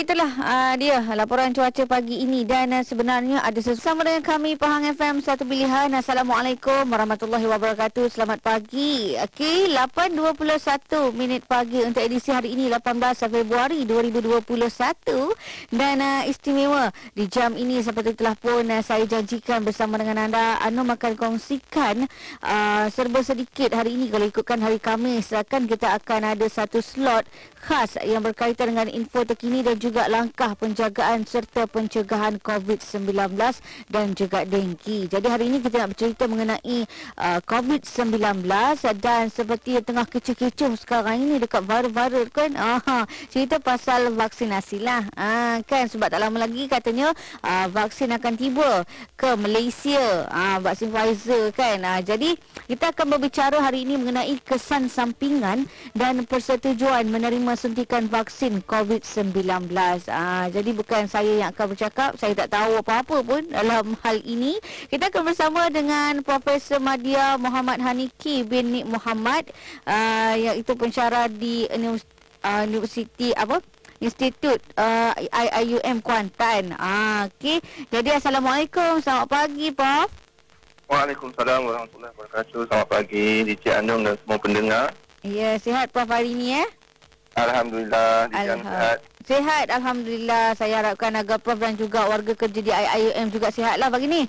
itulah dia laporan cuaca pagi ini dan sebenarnya ada bersama dengan kami Pahang FM Satu Pilihan. Assalamualaikum warahmatullahi wabarakatuh. Selamat pagi. Okey, 8.21 minit pagi untuk edisi hari ini 18 Februari 2021 dan istimewa di jam ini seperti telah pun saya janjikan bersama dengan anda, Anum akan kongsikan serba sedikit hari ini. Kalau ikutkan hari Khamis kan kita akan ada satu slot khas yang berkaitan dengan info terkini dan juga langkah penjagaan serta pencegahan COVID-19 dan juga dengki. Jadi hari ini kita nak bercerita mengenai COVID-19 dan seperti yang tengah kecoh-kecoh sekarang ini dekat viral-viral kan. Cerita pasal vaksinasi lah. Kan sebab tak lama lagi katanya vaksin akan tiba ke Malaysia. Vaksin Pfizer kan. Jadi kita akan berbicara hari ini mengenai kesan sampingan dan persetujuan menerima suntikan vaksin COVID-19. Jadi bukan saya yang akan bercakap, saya tak tahu apa-apa pun dalam hal ini. Kita akan bersama dengan Profesor Madya Muhammad Haniki bin Nik Muhammad, iaitu pensyarah di Universiti Institut IIUM Kuantan. Okey. Jadi Assalamualaikum, selamat pagi Prof. Waalaikumsalam warahmatullahi wabarakatuh. Selamat pagi DJ Anum dan semua pendengar. Ya, sihat Prof hari ini ya? Alhamdulillah, DJ Anum sihat. Sihat, Alhamdulillah. Saya harapkan agar Prof dan juga warga kerja di IIUM juga sihatlah pagi ni.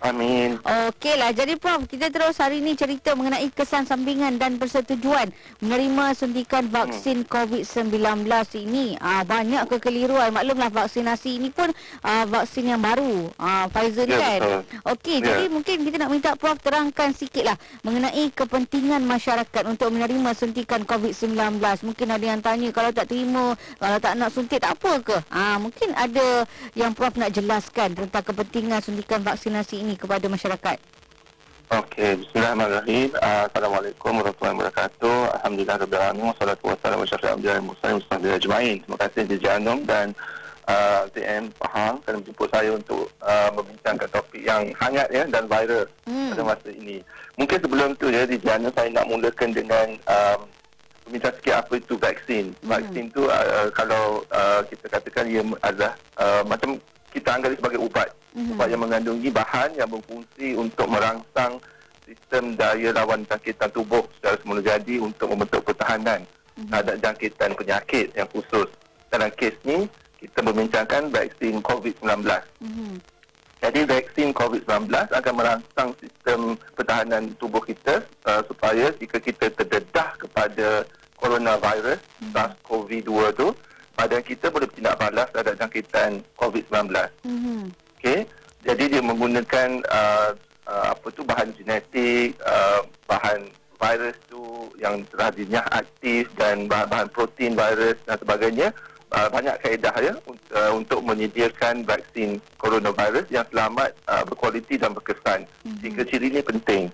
Amin. Okeylah, jadi Prof, kita terus hari ini cerita mengenai kesan sampingan dan persetujuan menerima suntikan vaksin COVID-19 ini. Banyak kekeliruan. Maklumlah vaksinasi ini pun vaksin yang baru, Pfizer ni kan. Okey, jadi mungkin kita nak minta Prof terangkan sikitlah mengenai kepentingan masyarakat untuk menerima suntikan COVID-19. Mungkin ada yang tanya, kalau tak terima, kalau tak nak suntik tak apa ke? Mungkin ada yang Prof nak jelaskan tentang kepentingan suntikan vaksinasi ini kepada masyarakat. Okey, bismillahirrahmanirrahim. Assalamualaikum warahmatullahi wabarakatuh. Alhamdulillah rabbil alamin wassalatu wassalamu ala asyrafil anbiya'i wal mursalin wa sahbihi ajma'in. Terima kasih DJ Anum dan TM Pahang kerana menjemput saya untuk membincangkan topik yang hangat ya dan viral pada masa ini. Mungkin sebelum tu ya DJ Anum, saya nak mulakan dengan bincang sikit apa itu vaksin. Vaksin tu kalau kita katakan ia adalah macam kita anggap sebagai ubat. Ubat yang mengandungi bahan yang berfungsi untuk merangsang sistem daya lawan jangkitan tubuh secara semula jadi untuk membentuk pertahanan terhadap jangkitan penyakit yang khusus. Dalam kes ni kita membincangkan vaksin COVID-19. Jadi vaksin COVID-19 akan merangsang sistem pertahanan tubuh kita supaya jika kita terdedah kepada coronavirus SARS-CoV-2 tu, badan kita boleh bertindak balas terhadap jangkitan COVID-19. Okey, jadi dia menggunakan bahan genetik, bahan virus tu yang telah dinyah aktif dan bahan-bahan protein virus dan sebagainya. Banyak kaedah ya untuk menyediakan vaksin coronavirus yang selamat, berkualiti dan berkesan. Tiga ciri ini penting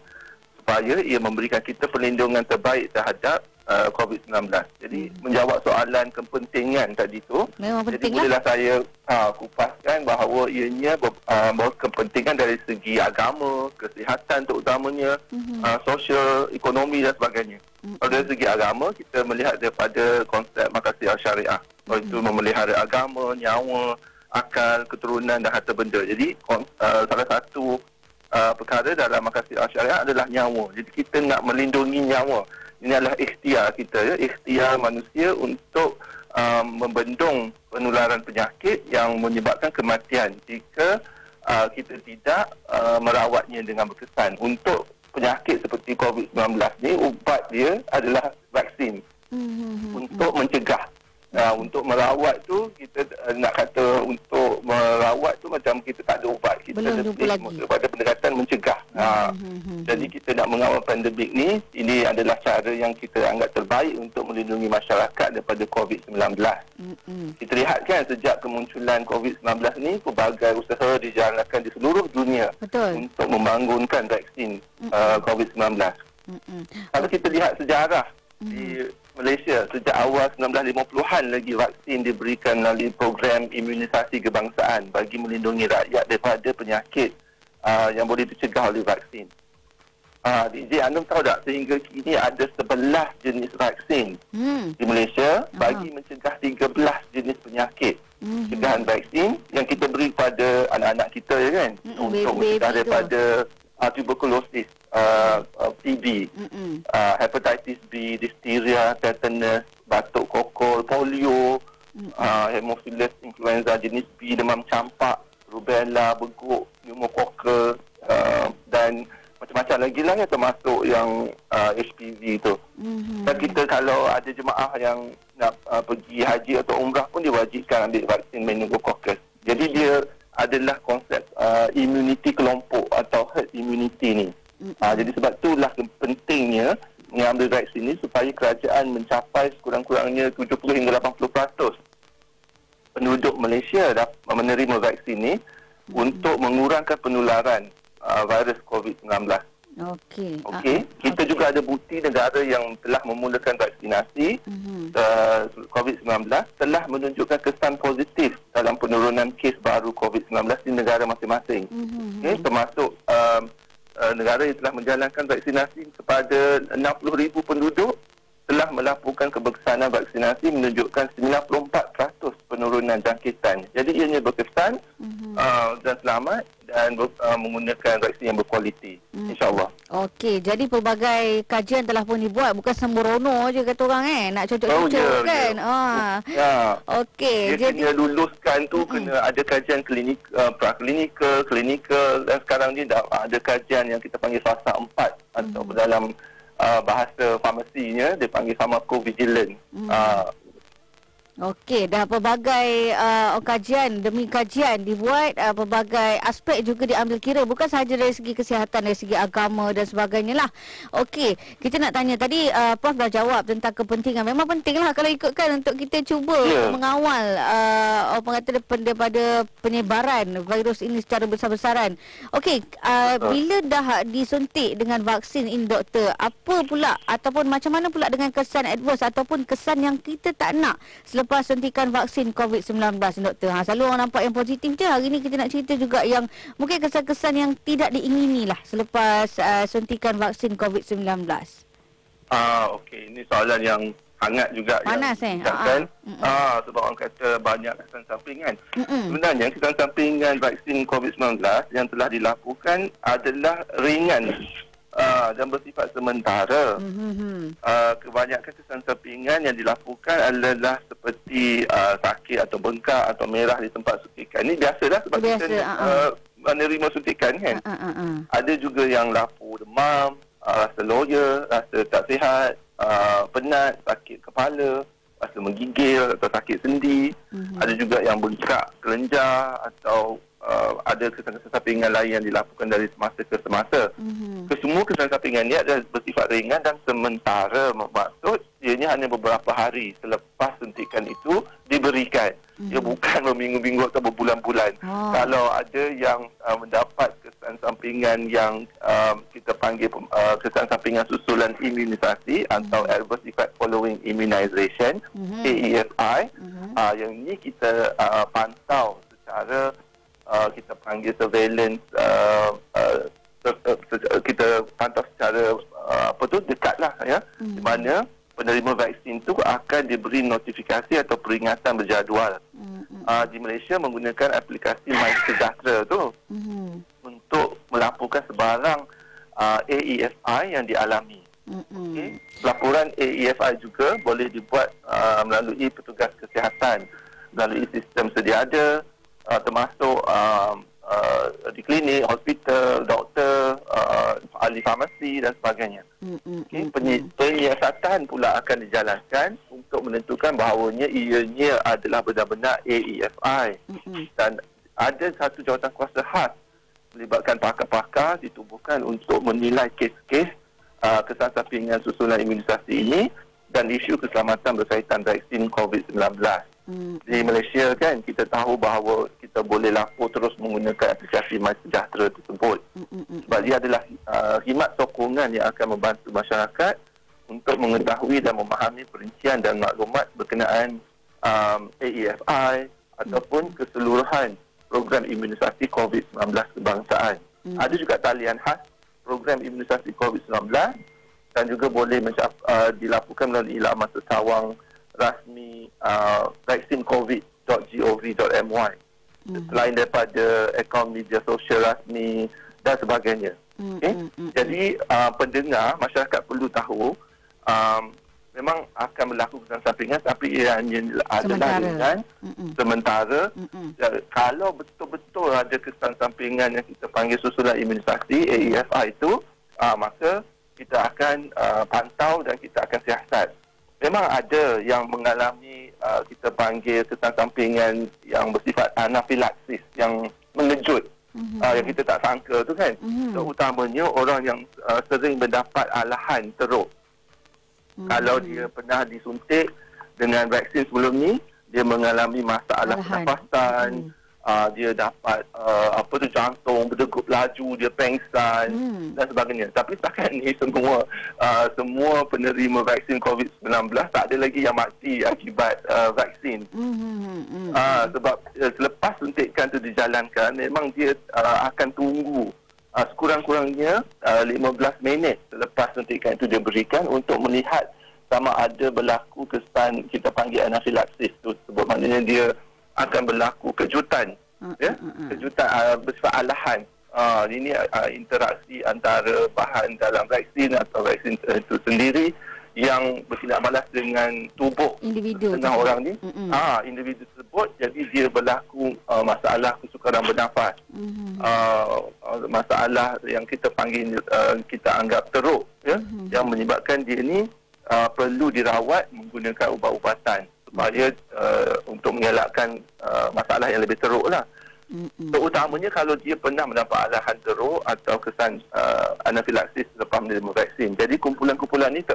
supaya ia memberikan kita perlindungan terbaik terhadap COVID-19. Jadi menjawab soalan kepentingan tadi tu, jadi bolehlah saya kupaskan bahawa ianya bahawa kepentingan dari segi agama, kesihatan terutamanya, sosial, ekonomi dan sebagainya. Kalau dari segi agama, kita melihat daripada konsep Maqasid Al-Syariah, iaitu memelihara agama, nyawa, akal, keturunan dan harta benda. Jadi salah satu perkara dalam Maqasid Al-Syariah adalah nyawa. Jadi kita nak melindungi nyawa. Ini adalah ikhtiar kita ya, ikhtiar manusia untuk membendung penularan penyakit yang menyebabkan kematian jika kita tidak merawatnya dengan berkesan. Untuk penyakit seperti COVID-19 ni, ubat dia adalah vaksin untuk mencegah. Untuk merawat tu, kita nak kata untuk merawat tu macam kita tak ada ubat. Kita lebih kepada pendekatan mencegah. Jadi kita nak mengawal pandemik ni, ini adalah cara yang kita anggap terbaik untuk melindungi masyarakat daripada COVID-19. Kita lihat kan sejak kemunculan COVID-19 ni, pelbagai usaha dijalankan di seluruh dunia untuk membangunkan vaksin COVID-19. Kalau kita lihat sejarah di Malaysia, sejak awal 1950-an lagi vaksin diberikan melalui program imunisasi kebangsaan bagi melindungi rakyat daripada penyakit yang boleh dicegah oleh vaksin. DJ Anum tahu tak, sehingga kini ada 11 jenis vaksin di Malaysia bagi mencegah 13 jenis penyakit penyakit. Pencegahan vaksin yang kita beri pada anak-anak kita ya kan, untuk mencegah daripada tuberculosis, TB, hepatitis B, diphtheria, tetanus, batuk kokol, polio, Haemophilus influenza jenis B, demam campak, rubella, beguk, pneumococcus, dan macam-macam lagi lah yang termasuk yang HPV tu. Dan kita kalau ada jemaah yang nak pergi haji atau umrah pun diwajibkan ambil vaksin meningococcus. Jadi dia adalah konsep immunity kelompok atau herd immunity ni. Jadi sebab itulah pentingnya mengambil vaksin ni supaya kerajaan mencapai sekurang-kurangnya 70 hingga 80% penduduk Malaysia menerima vaksin ni untuk mengurangkan penularan virus COVID-19. Okey. Kita juga ada bukti negara yang telah memulakan vaksinasi COVID-19 telah menunjukkan kesan positif dalam penurunan kes baru COVID-19 di negara masing-masing. Termasuk negara yang telah menjalankan vaksinasi kepada 60,000 penduduk telah melakukan keberkesanan vaksinasi menunjukkan 94% penurunan jangkitan. Jadi ianya berkesan dan selamat dan menggunakan vaksin yang berkualiti. InsyaAllah. Okey, jadi pelbagai kajian telah pun dibuat. Bukan sembrono je kata orang nak cocok-cocok kan. Okey, jadi kena luluskan tu kena ada kajian klinik, klinikal dan sekarang ni dah ada kajian yang kita panggil fasa 4 atau dalam bahasa farmasinya dia panggil pharmacovigilance. Okey, dah pelbagai kajian demi kajian dibuat, pelbagai aspek juga diambil kira, bukan sahaja dari segi kesihatan, dari segi agama dan sebagainya lah. Okey, kita nak tanya tadi Prof dah jawab tentang kepentingan. Memang pentinglah kalau ikutkan untuk kita cuba mengawal orang kata daripada penyebaran virus ini secara besar-besaran. Okey, bila dah disuntik dengan vaksin ini doktor, apa pula ataupun macam mana pula dengan kesan adverse ataupun kesan yang kita tak nak selepas suntikan vaksin COVID-19 doktor? Selalu orang nampak yang positif je. Hari ni kita nak cerita juga yang mungkin kesan-kesan yang tidak diingini lah selepas suntikan vaksin COVID-19. Okey, ini soalan yang hangat juga. Panas sebab orang kata banyak kesan sampingan. Sebenarnya kesan sampingan vaksin COVID-19 yang telah dilakukan adalah ringan dan bersifat sementara. Kebanyakan kesan sampingan yang dilakukan adalah seperti sakit atau bengkak atau merah di tempat suntikan. Ini biasalah sebab kita menerima suntikan kan. Ada juga yang lapor demam, rasa loya, rasa tak sihat, penat, sakit kepala, rasa menggigil atau sakit sendi. Ada juga yang bengkak, kelenjar atau ada kesan-kesan sampingan lain yang dilakukan dari semasa ke semasa. Kesemua kesan sampingan ini adalah bersifat ringan dan sementara, bermaksud ianya hanya beberapa hari selepas suntikan itu diberikan. Ia bukan berminggu-minggu atau berbulan-bulan. Kalau ada yang mendapat kesan sampingan yang kita panggil kesan sampingan susulan imunisasi atau adverse effect following immunization, AEFI, yang ini kita pantau secara kita panggil surveillance, kita pantau secara dekatlah ya, di mana penerima vaksin tu akan diberi notifikasi atau peringatan berjadual. Di Malaysia menggunakan aplikasi MySejahtera tu untuk melaporkan sebarang AEFI yang dialami. Laporan AEFI juga boleh dibuat melalui petugas kesihatan, melalui sistem sedia ada, termasuk di klinik, hospital, doktor, ahli farmasi dan sebagainya. Penyiasatan pula akan dijalankan untuk menentukan bahawanya ianya adalah benar-benar AEFI. Dan ada satu jawatankuasa khas melibatkan pakar-pakar ditubuhkan untuk menilai kes-kes kesan sampingan susulan imunisasi ini dan isu keselamatan berkaitan vaksin COVID-19. Di Malaysia kan kita tahu bahawa kita boleh lapor terus menggunakan aplikasi MySejahtera tersebut. Sebab dia adalah khidmat sokongan yang akan membantu masyarakat untuk mengetahui dan memahami perincian dan maklumat berkenaan AEFI ataupun keseluruhan program imunisasi COVID-19 kebangsaan. Ada juga talian khas program imunisasi COVID-19 dan juga boleh dilakukan melalui laman sesawang rasmi vaksin COVID .gov.my. Selain daripada akaun media sosial rasmi dan sebagainya. Jadi pendengar, masyarakat perlu tahu memang akan berlaku kesan sampingan, tapi ia hanya adalah dengan sementara. Kalau betul-betul ada kesan sampingan yang kita panggil susulan imunisasi AEFI itu, maka kita akan pantau dan kita akan siasat. Memang ada yang mengalami kita panggil kesan sampingan yang bersifat anafilaksis yang mengejut, yang kita tak sangka tu kan. Terutamanya orang yang sering mendapat alahan teruk. Kalau dia pernah disuntik dengan vaksin sebelum ni, dia mengalami masalah pernafasan, dia dapat jantung berdegup laju, dia pengsan dan sebagainya. Tapi setakat ni semua penerima vaksin COVID-19 tak ada lagi yang mati akibat vaksin. Sebab selepas suntikan itu dijalankan, memang dia akan tunggu sekurang-kurangnya 15 minit selepas suntikan itu dia berikan untuk melihat sama ada berlaku kesan kita panggil anafilaksis tu tersebut. Maknanya dia akan berlaku kejutan, kejutan bersifat alahan. Ini interaksi antara bahan dalam vaksin atau vaksin itu sendiri yang bertindak balas dengan tubuh individu orang ni. Individu tersebut, jadi dia berlaku masalah kesukaran bernafas, masalah yang kita panggil kita anggap teruk, yang menyebabkan dia ni perlu dirawat menggunakan ubat-ubatan supaya untuk mengelakkan masalah yang lebih teruk lah. Terutamanya kalau dia pernah mendapat alahan teruk atau kesan anafilaksis selepas menerima vaksin. Jadi kumpulan-kumpulan ini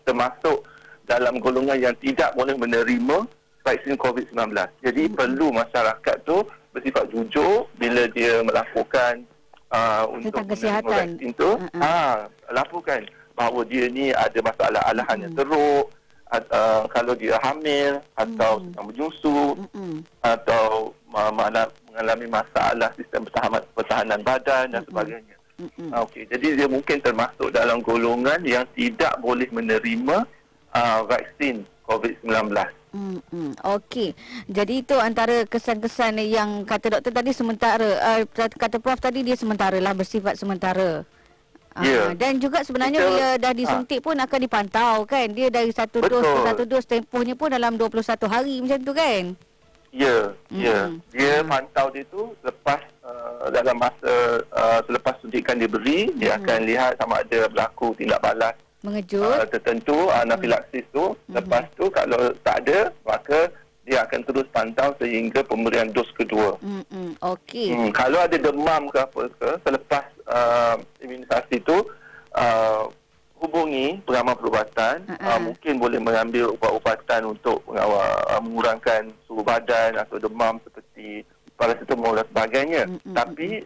termasuk dalam golongan yang tidak boleh menerima vaksin COVID-19. Jadi perlu masyarakat tu bersifat jujur bila dia melaporkan untuk menerima vaksin tu. Laporkan bahawa dia ni ada masalah alahan yang teruk, kalau dia hamil atau sedang menyusu atau mengalami masalah sistem pertahanan badan dan sebagainya. Jadi dia mungkin termasuk dalam golongan yang tidak boleh menerima vaksin COVID-19. Okey. Jadi itu antara kesan-kesan yang kata doktor tadi sementara, kata Prof tadi dia sementara lah, bersifat sementara. Dan juga sebenarnya bila dah disuntik pun akan dipantau kan. Dia dari satu dos ke satu dos, tempohnya pun dalam 21 hari macam tu kan. Dia pantau dia tu lepas dalam masa selepas suntikan diberi, dia akan lihat sama ada berlaku tindak balas mengejut tertentu, anafilaksis tu. Lepas tu kalau tak ada, maka dia akan terus pantau sehingga pemberian dos kedua. Okey. Kalau ada demam ke apa ke selepas imunisasi tu, hubungi pengamal perubatan. Mungkin boleh mengambil ubat-ubatan untuk mengurangkan suhu badan atau demam seperti paracetamol dan sebagainya. Tapi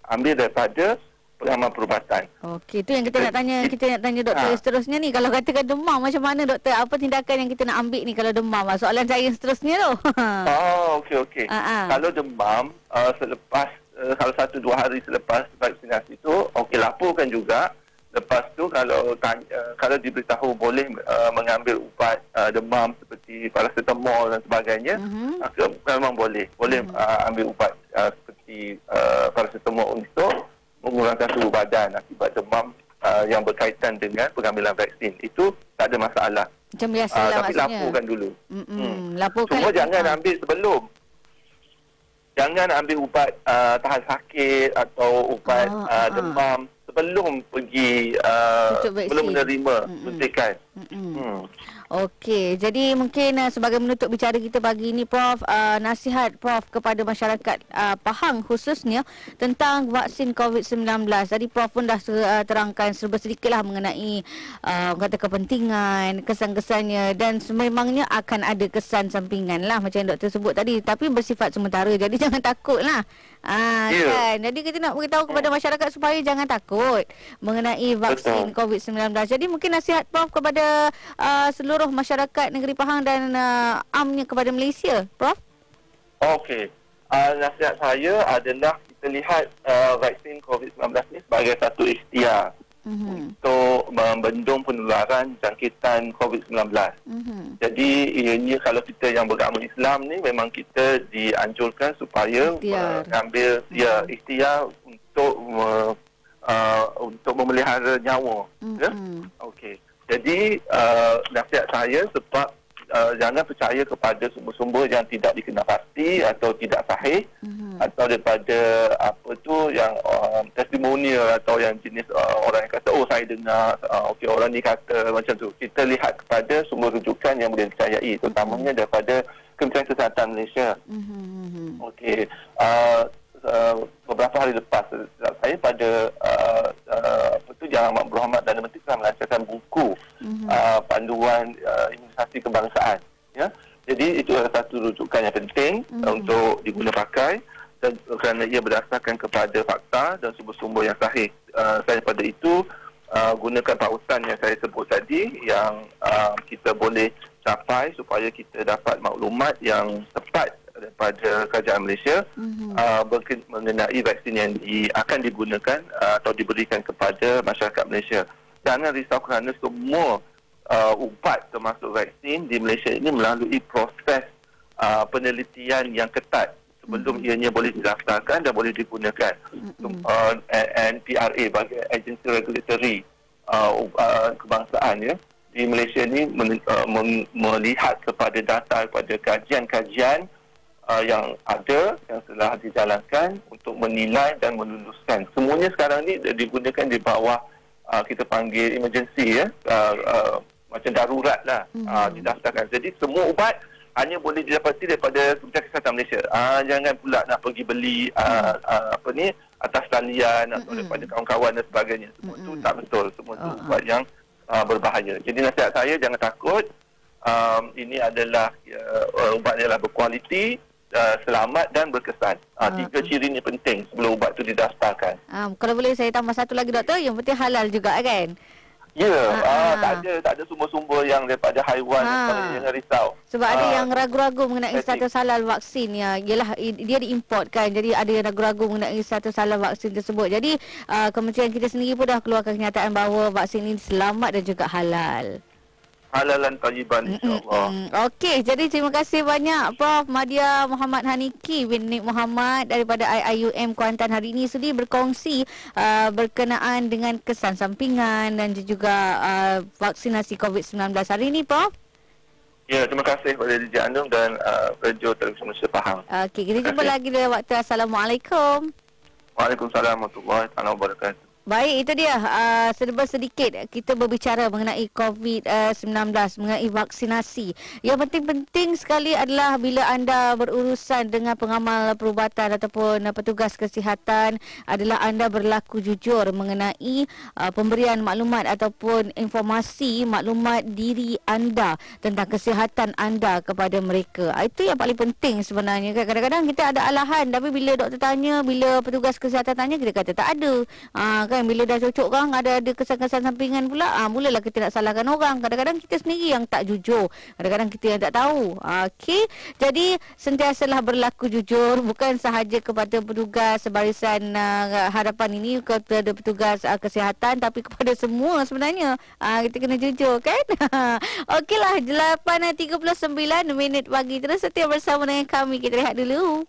ambil daripada pengamal perubatan. Okey, itu yang kita nak tanya doktor seterusnya ni. Kalau katakan demam, macam mana doktor? Apa tindakan yang kita nak ambil ni kalau demam? Soalan saya seterusnya tu. Okey. Kalau demam selepas kalau 1-2 hari selepas vaksinasi tu, laporkan juga. Lepas tu kalau diberitahu boleh mengambil ubat demam seperti paracetamol dan sebagainya, maka memang boleh ambil ubat seperti paracetamol untuk mengurangkan suhu badan akibat demam yang berkaitan dengan pengambilan vaksin. Itu tak ada masalah. Macam biasalah tapi maksudnya. laporkan dulu. Laporkan. Cuma jangan ambil sebelum. Jangan ambil ubat tahan sakit atau ubat demam sebelum pergi belum menerima suntikan. Okey, jadi mungkin sebagai menutup bicara kita pagi ini Prof, nasihat Prof kepada masyarakat Pahang khususnya tentang vaksin COVID-19. Tadi Prof pun dah terangkan serba sedikitlah mengenai kata kepentingan, kesan-kesannya, dan sememangnya akan ada kesan sampingan lah macam yang doktor sebut tadi, tapi bersifat sementara. Jadi jangan takutlah. Kan? Jadi kita nak beritahu kepada masyarakat supaya jangan takut mengenai vaksin COVID-19. Jadi mungkin nasihat Prof kepada seluruh masyarakat negeri Pahang dan amnya kepada Malaysia, Prof? Okey. Nasihat saya adalah kita lihat vaksin COVID-19 ni sebagai satu ikhtiar. untuk membendung penularan jangkitan COVID-19. Jadi ianya kalau kita yang beragama Islam ni memang kita dianjurkan supaya mengambil ikhtiar untuk memelihara nyawa. Okey. Jadi nasihat saya sebab jangan percaya kepada sumber-sumber yang tidak dikenal pasti atau tidak sahih, atau daripada yang testimonial atau yang jenis orang yang kata saya dengar orang ni kata macam tu. Kita lihat kepada sumber rujukan yang boleh dipercayai, terutamanya daripada Kementerian Kesihatan Malaysia. Okey. Beberapa hari lepas saya pada Yang Amat Berhormat Perdana Menteri telah melancarkan buku panduan imunisasi kebangsaan, ya. Jadi itu adalah satu rujukan yang penting untuk diguna pakai, dan kerana ia berdasarkan kepada fakta dan sumber-sumber yang sahih. Saya pada itu gunakan pautan yang saya sebut tadi yang kita boleh capai supaya kita dapat maklumat yang tepat daripada kerajaan Malaysia mengenai vaksin yang akan digunakan atau diberikan kepada masyarakat Malaysia. Jangan risau kerana semua ubat termasuk vaksin di Malaysia ini melalui proses penelitian yang ketat sebelum ianya boleh didaftarkan dan boleh digunakan. NPRA bagi agensi regulatory kebangsaan, ya, di Malaysia ini melihat kepada data, kepada kajian-kajian yang ada, yang telah dijalankan untuk menilai dan meluluskan. Semuanya sekarang ni digunakan di bawah kita panggil emergency, ya, macam darurat lah, didaftarkan. Jadi semua ubat hanya boleh didapati daripada Kementerian Kesihatan Malaysia. Jangan pula nak pergi beli atas talian atau daripada kawan-kawan dan sebagainya. Semua itu tak betul. Semua itu ubat yang berbahaya. Jadi nasihat saya, jangan takut. Ini adalah ubat yang berkualiti, selamat dan berkesan. Tiga ciri ni penting sebelum ubat tu didaftarkan. Kalau boleh saya tambah satu lagi, doktor, yang penting halal juga, kan? Ya, tak ada sumber-sumber yang daripada haiwan. Jangan risau. Sebab ada yang ragu-ragu mengenai status halal vaksin, ya. Ialah dia diimportkan, jadi ada yang ragu-ragu mengenai status halal vaksin tersebut. Jadi kementerian kita sendiri pun dah keluarkan kenyataan bahawa vaksin ini selamat dan juga halal. Halalan tayyiban, insyaAllah. Okey, jadi terima kasih banyak Prof. Madya Muhammad Haniki bin Nik Muhammad daripada IIUM Kuantan hari ini sudi berkongsi berkenaan dengan kesan sampingan dan juga vaksinasi COVID-19 hari ini, Prof. Ya, terima kasih kepada DJ Anum dan Radio Televisi Malaysia Pahang. Okey, kita jumpa lagi dalam waktu. Assalamualaikum. Waalaikumsalam warahmatullahi wabarakatuh. Baik, itu dia serba sedikit kita berbicara mengenai COVID-19, mengenai vaksinasi. Yang penting-penting sekali adalah bila anda berurusan dengan pengamal perubatan ataupun petugas kesihatan, adalah anda berlaku jujur mengenai pemberian maklumat ataupun informasi maklumat diri anda tentang kesihatan anda kepada mereka. Itu yang paling penting sebenarnya. Kadang-kadang kita ada alahan, tapi bila doktor tanya, bila petugas kesihatan tanya, kita kata tak ada. Kan bila dah cocok kan ada kesan-kesan sampingan pula, mulalah kita nak salahkan orang. Kadang-kadang kita sendiri yang tak jujur, kadang-kadang kita yang tak tahu. Okey, jadi sentiasalah berlaku jujur, bukan sahaja kepada petugas barisan harapan ini, kepada petugas kesihatan, tapi kepada semua sebenarnya. Kita kena jujur, kan? Okeylah, 8:39 pagi terus setia bersama dengan kami. Kita rehat dulu.